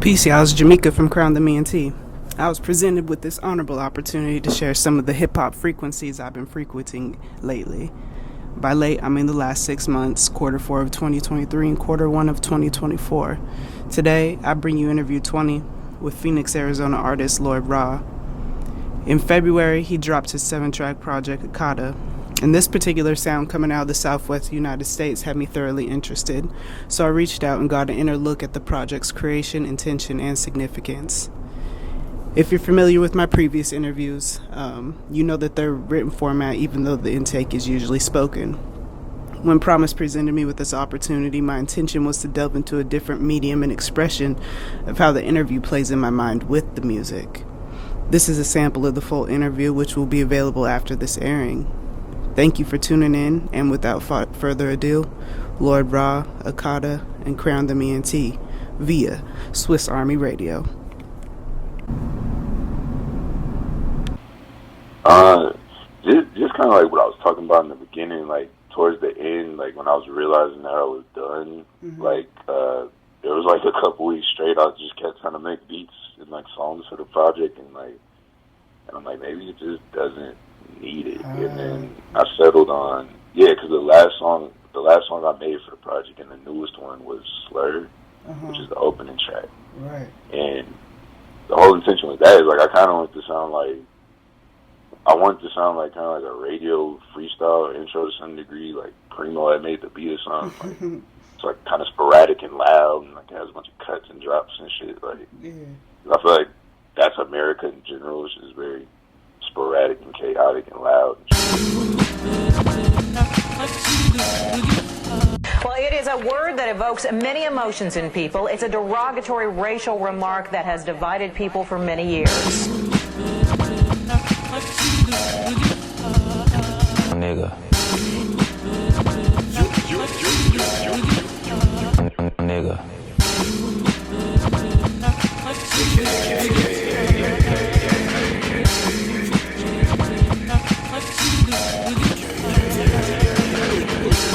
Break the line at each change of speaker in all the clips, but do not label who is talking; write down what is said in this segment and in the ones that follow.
Peace, y'all. It's Jameka from CROWNTHEM ENT. I was presented with this honorable opportunity to share some of the hip-hop frequencies I've been frequenting lately. By late, I mean the last 6 months, quarter 4 of 2023 and quarter 1 of 2024. Today, I bring you Interview 20 with Phoenix, Arizona artist Lord Ra. In February, he dropped his 7-track project, AKATA. And this particular sound coming out of the Southwest United States had me thoroughly interested, so I reached out and got an inner look at the project's creation, intention, and significance. If you're familiar with my previous interviews, you know that they're written format even though the intake is usually spoken. When Promise presented me with this opportunity, my intention was to delve into a different medium and expression of how the interview plays in my mind with the music. This is a sample of the full interview, which will be available after this airing. Thank you for tuning in, and without further ado, Lord Ra, AKATA, and CROWNTHEM ENT via Swiss Army Radio.
Just kind of like what I was talking about in the beginning, like towards the end, like when I was realizing that I was done, there was like a couple weeks straight, I just kept trying to make beats and like songs for the project, and I'm like, maybe it just doesn't need it. And then I settled on, because the last song I made for the project and the newest one was Slur, which is the opening track.
Right.
And the whole intention with that is like I kind of want to sound like kind of like a radio freestyle intro to some degree, like Primo had made the beat or something. Like, it's like kind of sporadic and loud, and like it has a bunch of cuts and drops and shit. Like, I feel like that's America in general, which is very sporadic and chaotic and loud.
Well, it is a word that evokes many emotions in people. It's a derogatory racial remark that has divided people for many years.
Nigga. Nigga.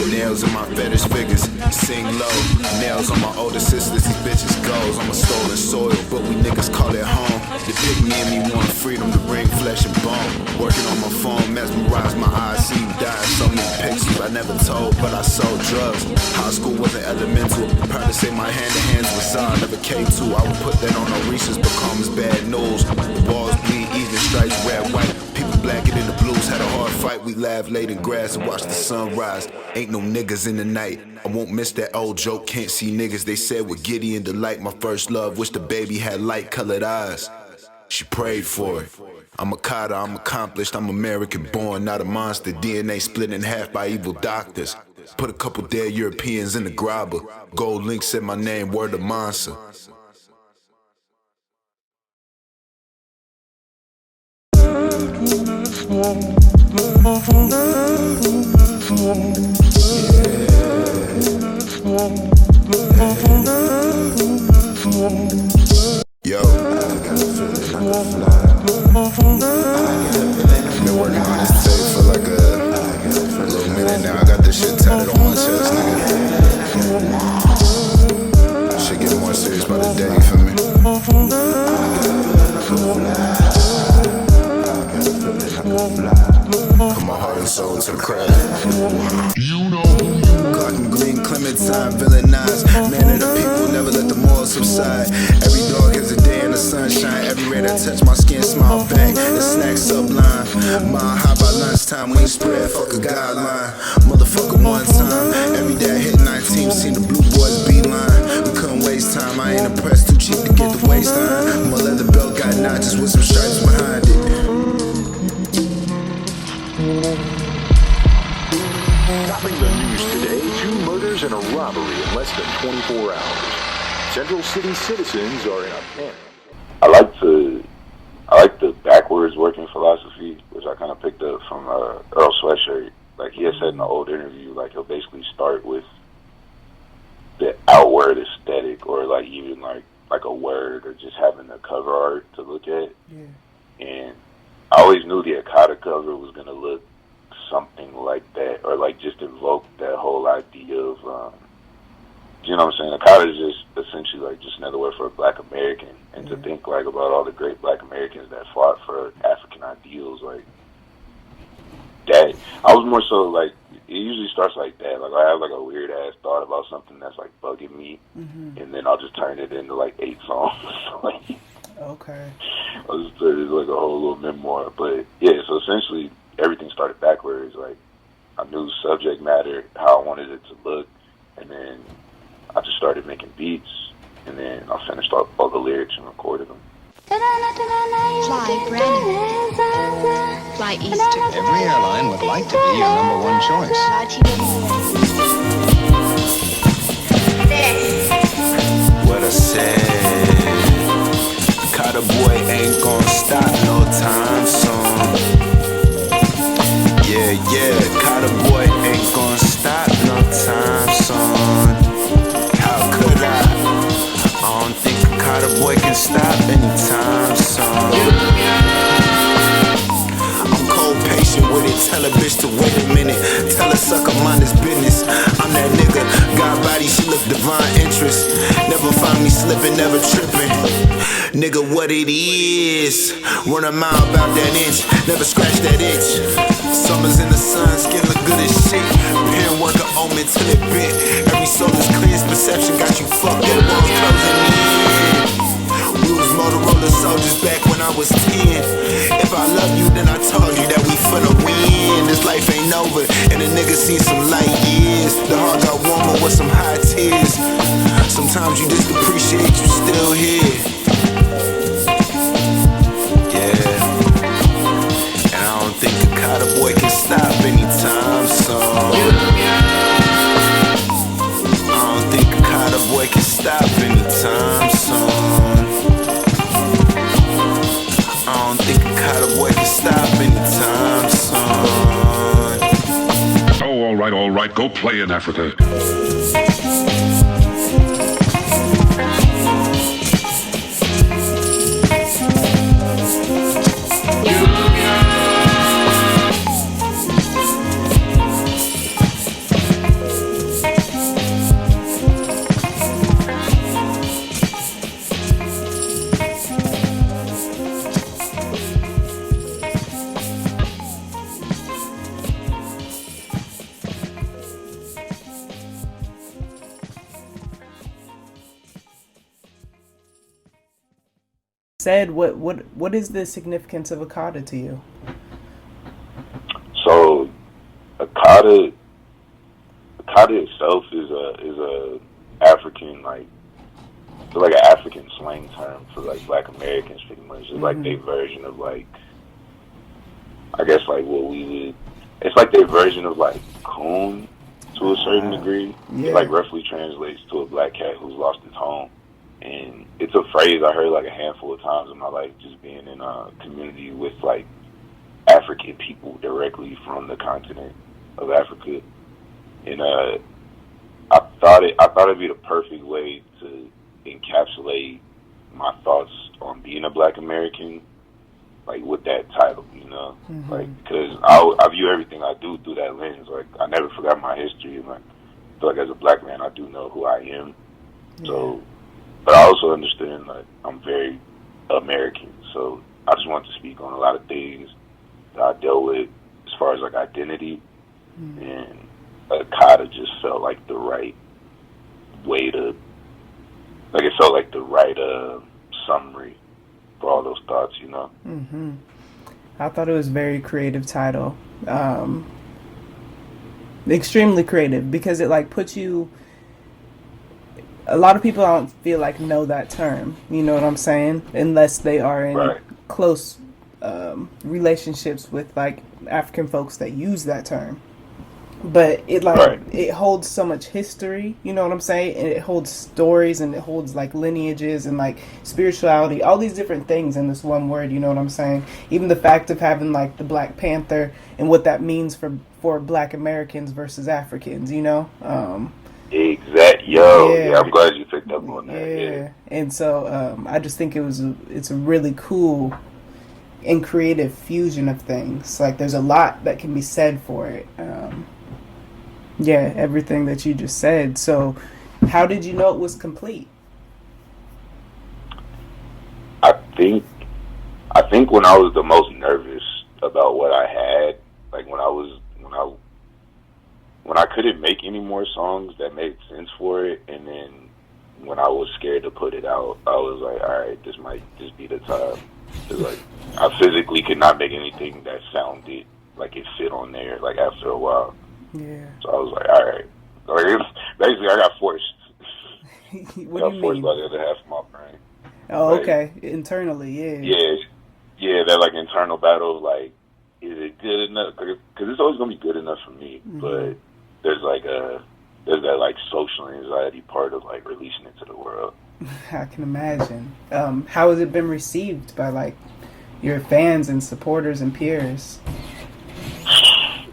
Nails in my fetish figures, sing low. Nails on my older sisters, these bitches goes. I'm a stolen soil, but we niggas call it home. The pick me and me want freedom to bring flesh and bone. Working on my phone, mesmerize my eyes, see you die. So many pictures I never told, but I sold drugs. High school wasn't elemental. Proud to say my hand-to-hands was I never K2. I would put that on no Reese's, but calm as bad news. The walls bleed, even stripes, red, white. People blacker than the blues, had a hard fight. We laughed late in grass and watched the sun rise. Ain't no niggas in the night. I won't miss that old joke, can't see niggas. They said with Giddy and Delight, my first love. Wish the baby had light-colored eyes. She prayed for it. I'm AKATA, I'm accomplished, I'm American born, not a monster. DNA split in half by evil doctors. Put a couple dead Europeans in the grabber. Gold link said my name, word of monster. Yo, been working on this tape for like a little minute now. I got this shit tatted on my chest, nigga. Shit get more serious by the day, you feel me? Put my heart and soul to the craft. You know. Cotton green, Clementine, villainized. Man of the people, never let the morals subside. Every dog has a day in the sunshine. Every ray that touch my skin, smile back. The snack sublime. Mile high by lunchtime, wing spread, fuck a guideline. Motherfucker one time. Every day I hit 19, seen the blue boys beeline. We couldn't waste time, I ain't impressed. Too cheap to get the waist time. My leather belt got notches with some stripes behind it.
Topping the news today, 2 murders and a robbery in less than 24 hours. Central City citizens are in a panic.
I like the backwards working philosophy, which I kind of picked up from Earl Sweatshirt. Like he had said in the old interview, like he'll basically start with the outward aesthetic, or like even like a word, or just having the cover art to look at. Yeah. And I always knew the AKATA cover was gonna look something like that, or like just evoke that whole idea of you know what I'm saying? AKATA is just essentially like just another word for a Black American, and to think like about all the great Black Americans that fought for African ideals, like that. I was more so like, it usually starts like that. Like I have like a weird ass thought about something that's like bugging me, and then I'll just turn it into like 8 songs. Like,
Okay.
I'll just turn it into like a whole little memoir. But yeah, so essentially everything started backwards. Like I knew subject matter, how I wanted it to look, and then I just started making beats, and then I finished all the lyrics and recorded them.
Fly Brennan. Fly Eastern.
Every airline would like to be your number one choice.
What I said, AKATA boy ain't gon' stop no time soon. Yeah, AKATA boy ain't gon' stop no time soon. How could I don't think AKATA boy can stop anytime soon. I'm cold patient with it, tell a bitch to wait a minute. Tell her sucker mind his business. I'm that nigga, got body, she look divine interest. Never find me slipping, never tripping. Nigga, what it is, run a mile about that inch, never scratch that itch. Summers in the sun, skin look good as shit. Pen work a omen till it bent. Every soul is clear, perception got you fucked, that world closing in. We was Motorola soldiers back when I was 10. If I love you, then I told you that we finna win. This life ain't over, and a nigga seen some light years. The heart got warmer with some high tears. Sometimes you just appreciate you still here. Yeah. And I don't think AKATA boy can stop anytime soon. I don't think AKATA boy can stop anytime soon. I don't think AKATA boy can stop anytime soon.
Oh, all right, go play in Africa.
Said, what is the significance of AKATA to you?
So AKATA itself is a African, like an African slang term for like Black Americans, pretty much. It's like their version of like, I guess like what we would. It's like their version of like coon to a certain degree.
Yeah.
It like roughly translates to a black cat who's lost his home. And it's a phrase I heard like a handful of times in my life, just being in a community with like African people directly from the continent of Africa. And I thought it'd be the perfect way to encapsulate my thoughts on being a Black American, like with that title, you know, like because I view everything I do through that lens. Like I never forgot my history, and like I feel like as a Black man, I do know who I am. So. But I also understand that I'm very American, so I just want to speak on a lot of things that I dealt with as far as like identity, and AKATA just felt like the right way to, like it felt like the right summary for all those thoughts, you know.
I thought it was a very creative title, extremely creative, because it like puts you. A lot of people I don't feel like know that term, you know what I'm saying? Unless they are in close relationships with like African folks that use that term. But it like it holds so much history, you know what I'm saying? And it holds stories, and it holds like lineages and like spirituality, all these different things in this one word, you know what I'm saying? Even the fact of having like the Black Panther and what that means for Black Americans versus Africans, you know?
Yeah, I'm glad you picked up on that. Yeah.
And so I just think it's a really cool and creative fusion of things. Like there's a lot that can be said for it. Everything that you just said. So How did you know it was complete?
I think when I was the most nervous about what I had, like when I couldn't make any more songs that made sense for it, and then when I was scared to put it out, I was like, all right, this might just be the time. Cause like I physically could not make anything that sounded like it fit on there. Like after a while,
Yeah.
so I was like, all right. Like basically, I got forced.
What do you mean?
By the other half of my brain.
Oh,
like,
okay. Internally, yeah.
Yeah, that like internal battle. Like, is it good enough? Because it's always gonna be good enough for me, but there's that like social anxiety part of like releasing it to the world.
I can imagine. How has it been received by like your fans and supporters and peers?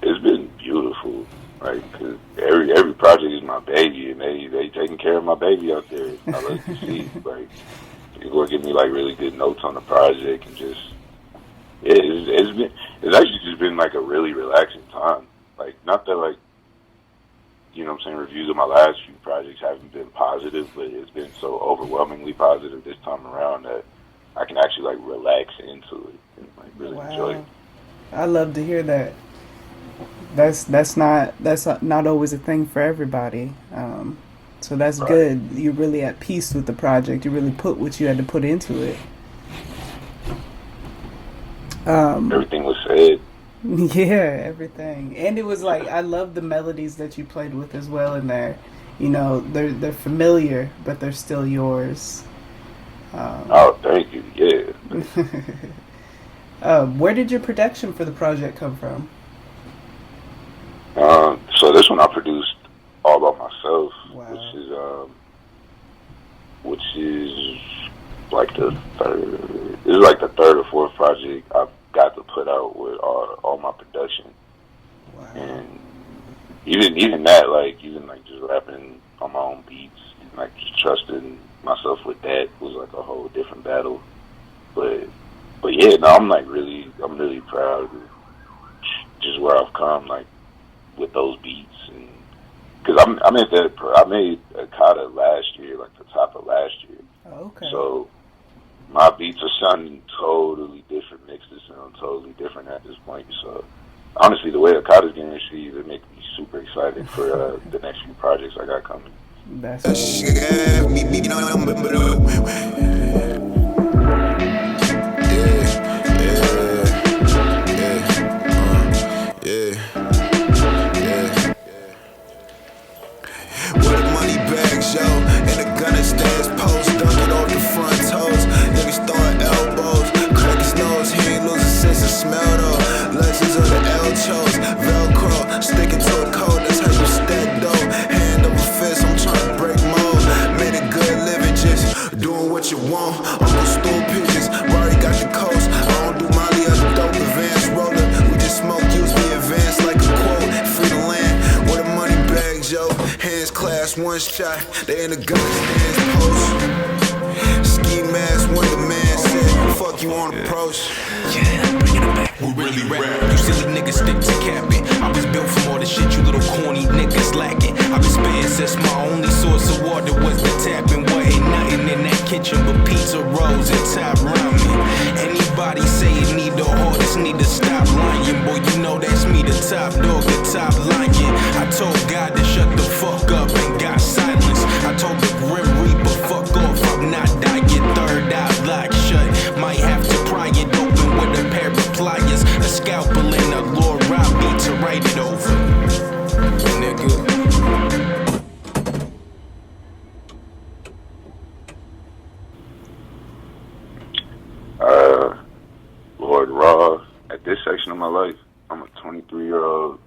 It's been beautiful, right? Because every project is my baby, and they taking care of my baby out there. I love to see like people are giving me like really good notes on the project, and just it's actually just been like a really relaxing time. Like not that like, you know what I'm saying, reviews of my last few projects haven't been positive, but it's been so overwhelmingly positive this time around that I can actually like relax into it and like really enjoy it.
I love to hear that. That's not always a thing for everybody. So that's
right.
Good. You're really at peace with the project. You really put what you had to put into it.
Everything was said.
Yeah, everything. And it was like, I love the melodies that you played with as well in there. You know, they're familiar, but they're still yours.
Oh, thank you. Yeah.
Where did your production for the project come from?
So this one I produced all by myself,
wow.
which is like the third or fourth project I've got to put out with all my production.
Wow.
And even that, like just rapping on my own beats, and like just trusting myself with that was like a whole different battle. But yeah, no, I'm really proud of just where I've come, like with those beats, and because I made AKATA last year, like the top of last year.
Oh, okay.
So my beats are sounding totally different, mixes sound totally different at this point. So honestly, the way AKATA's getting received, it makes me super excited for the next few projects I got coming.
That's
Where the money bags, yo, and the gunner stands post, dunking off the front toes. Niggas throwing elbows, crack his nose, he ain't losing sense of smell though. Legends of the Elchos, Velcro, sticking to a code, that's how you stack dough. Hand over fist, I'm trying to break mold. Made a good living, just doing what you want. Uncle stool pigeons, Rory got the coast. I don't do Molly as a dope advance roller. We just smoke, use me advance like a quote. Free the land, where the money bags, yo. Hands class, one shot, they in the gun stands post. Ski mask, Wonder Man said, fuck you on approach.
Yeah, bringing it back. We really rap. You silly niggas stick to capping. I was built for all the shit you little corny niggas lacking. I been spaying since my only source of water was the tapping. What ain't nothing in that kitchen but pizza rolls and top ramen. Anybody say it need the hardest, need to stop lying. Boy, you know that's me, the top dog, the top lion. I told God to shut the fuck up and got silence. I told the Grim Reaper, fuck off, I'm not dying. Third eye lock shut, might have to pry it open with a pair of pliers, a scalpel and a Lord Robbie to write it over. Nigga.
Lord Raw, at this section of my life, I'm a 23-year-old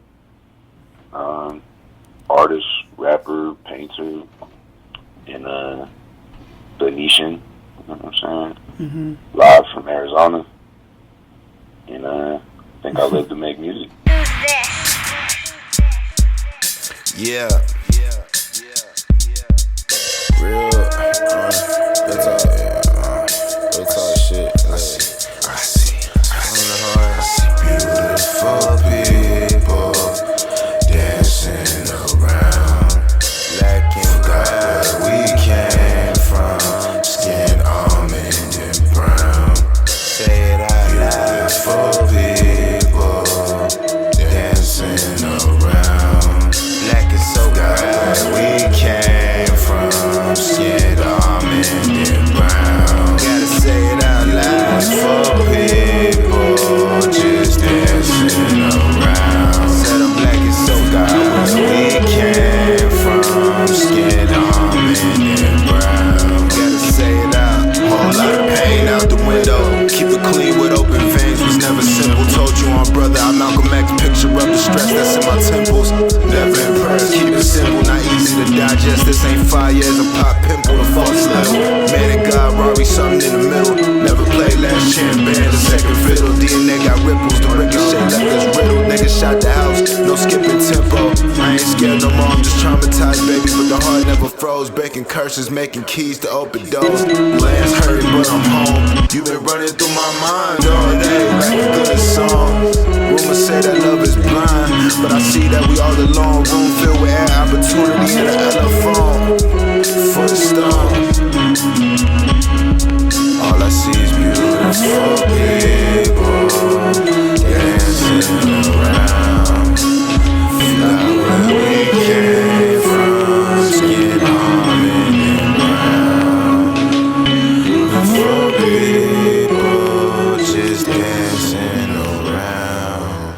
artist, rapper, painter, in Venetian, you know what I'm saying? Live from Arizona. And I think I live to make music.
Yeah. Real, that's all, real talk shit. I see beautiful people dancing around, lacking God. this ain't 5 years, I'm pop pimple, the false level. Man and God, Rory, something in the middle. Never played last chance, band, the second fiddle. DNA got ripples, the ricochet left us riddle. Niggas shot the house, no skipping tempo. I ain't scared no more, I'm just traumatized, baby, but the heart never froze. Breaking curses, making keys to open doors. Last hurt, but I'm home. You been running through my mind all day like a good song. Rumors say that love is blind, but I see that we all alone. Room filled with air, opportunity in the elephant. For the storm, all I see is beautiful people dancing around. Forgot where we came from, skin almond and brown. Beautiful people just dancing around.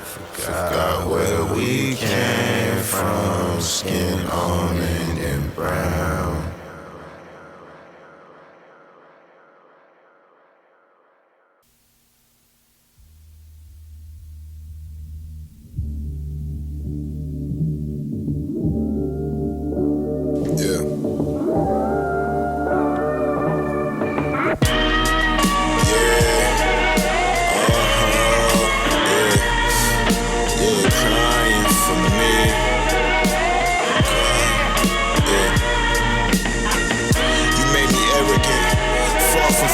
Forgot where we came from, skin almond and brown.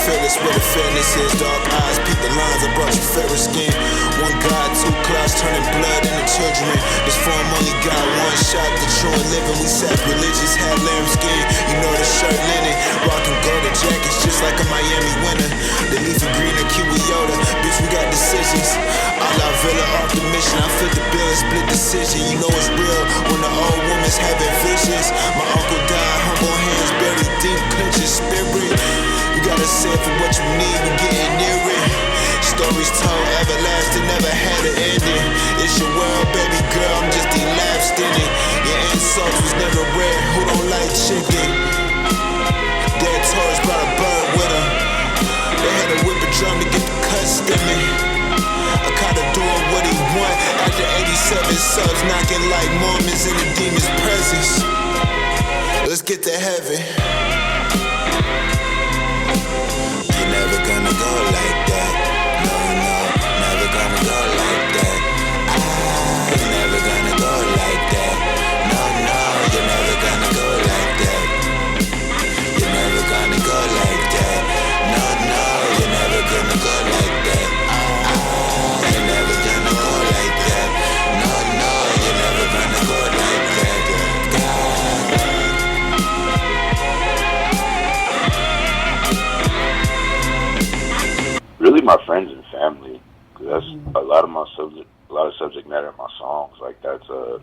Fearless where the fairness is, dark eyes, peep the lines, I brought you fairer skin. One God, two clouds, turning blood into children. This form only got one shot, the true and living. We sacrilegious, had lamb skin, you know the shirt linen. Rockin' golden jackets just like a Miami winter. The leafy green and Kiwi Yoda, bitch we got decisions. A la Villa off the mission, I fit the bill and split decision. You know it's real when the old woman's having visions. My uncle died, humble hands buried deep, clench his spirit. You gotta send for what you need, we getting near it. Stories told, everlasting, never had an ending. It's your world, baby girl, I'm just elapsed in it. Your insults was never rare, who don't like chicken? Dead tourists brought a bird with them. They had to whip a drum to get the cut stimming. AKATA doing what he want after 87 subs, knocking like Mormons in the demon's presence. Let's get to heaven. Never gonna go like that. No, no, never gonna go like that. I'm never gonna go like that. No, no, you're never gonna go like that. You're never gonna go like that. No, no, you're never gonna go like that. You're never gonna go like that. No, no, you're never gonna go like that.
Really, my friends and family, cause that's a lot of my subject matter in my songs. Like that's a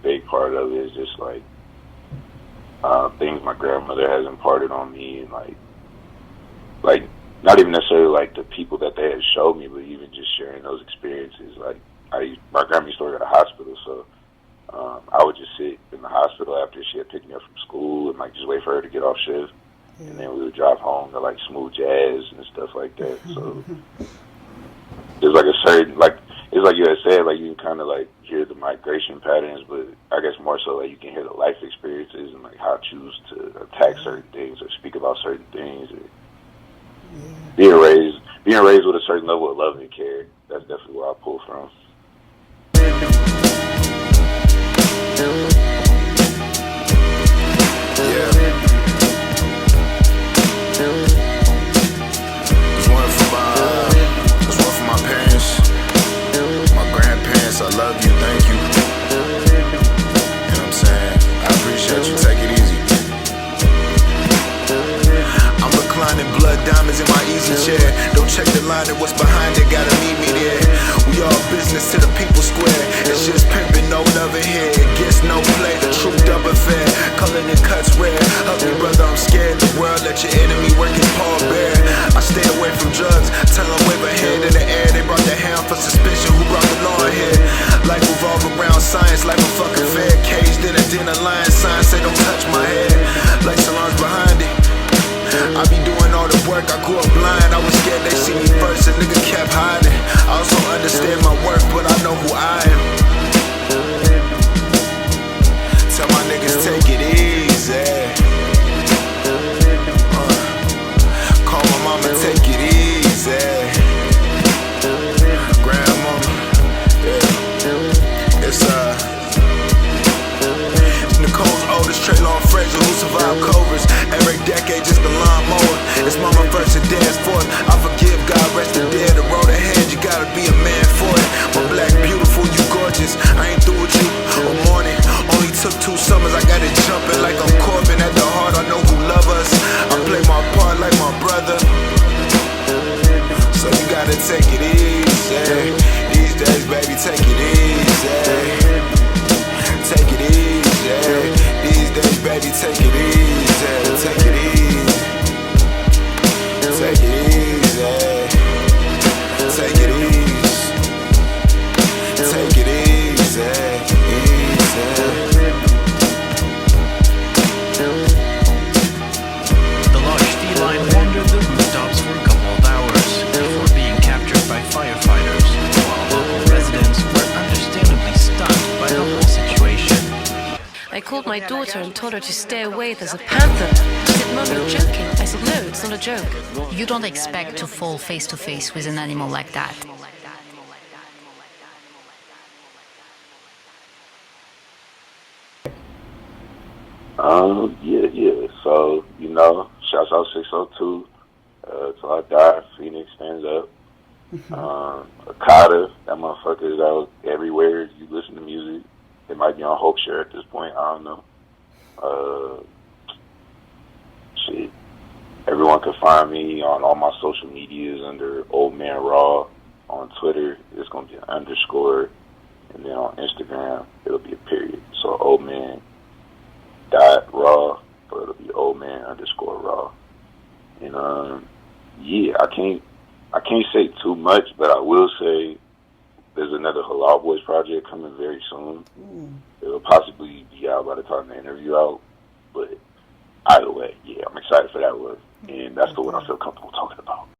big part of it. Is just like things my grandmother has imparted on me, and like not even necessarily like the people that they had showed me, but even just sharing those experiences. Like my grandma used to work at a hospital, so I would just sit in the hospital after she had picked me up from school and like just wait for her to get off shift. And then we would drive home to like smooth jazz and stuff like that. So there's like a certain, like, it's like you had said, like you can kind of like hear the migration patterns, but I guess more so like you can hear the life experiences and like how I choose to attack certain things or speak about certain things. And being raised with a certain level of love and care, that's definitely where I pull from.
There's one for my parents, my grandparents. I love you, thank you. You know what I'm saying? I appreciate you, take it easy. I'm reclining, blood diamonds in my easy chair. Don't check the line and what's behind it, gotta meet me there. We all business to the people square. It's just pimping, no love in here. It gets no play, the true dub affair. Culling and cuts rare. Hug me, brother, I'm scared. The world let your enemy work his paw bare. I stay away from drugs. Tell them wave a hand in the air. They brought the hand for suspicion. Who brought the law here? Life revolve around science like a fucking fair. Caged in a dinner line. Signs say don't touch my head. Like salons behind it. I be doing all the work, I grew up blind. I was scared they see me first, a nigga kept hiding. I also understand my worth, but I know who I am. Tell my niggas take it It's mama first and dad's fourth. I forgive, God rest the dead. The road ahead, you gotta be a man for it. My black beautiful, you gorgeous. I ain't through with you all morning. Only took 2 summers, I got it jumping like I'm Corbin. At the heart, I know who love us. I play my part like my brother. So you gotta take it easy. These days, baby, take it easy. Take it easy. These days, baby, take it easy. Take it easy. Take it easy. Take it easy. Take it easy.
The large feline wandered the rooftops for a couple of hours before being captured by firefighters, while local residents were understandably stunned by the whole situation.
I called my daughter and told her to stay away, there's a panther. She said, Mom, you're joking. I said, no, it's not a joke.
You don't expect to fall face to face with an animal like that.
Yeah. So, shouts out 602. Till I die, Phoenix stands up. AKATA, that motherfucker is out everywhere. You listen to music. It might be on Hope Share at this point. I don't know. Shit. Everyone can find me on all my social medias under Old Man Raw. On Twitter, it's going to be an underscore. And then on Instagram, it'll be a period. So oldman.raw, but it'll be oldman_raw. And I can't say too much, but I will say there's another Halal Boys project coming very soon. It'll possibly be out by the time the interview out, but either way, yeah, I'm excited for that one, and that's the one I feel comfortable talking about.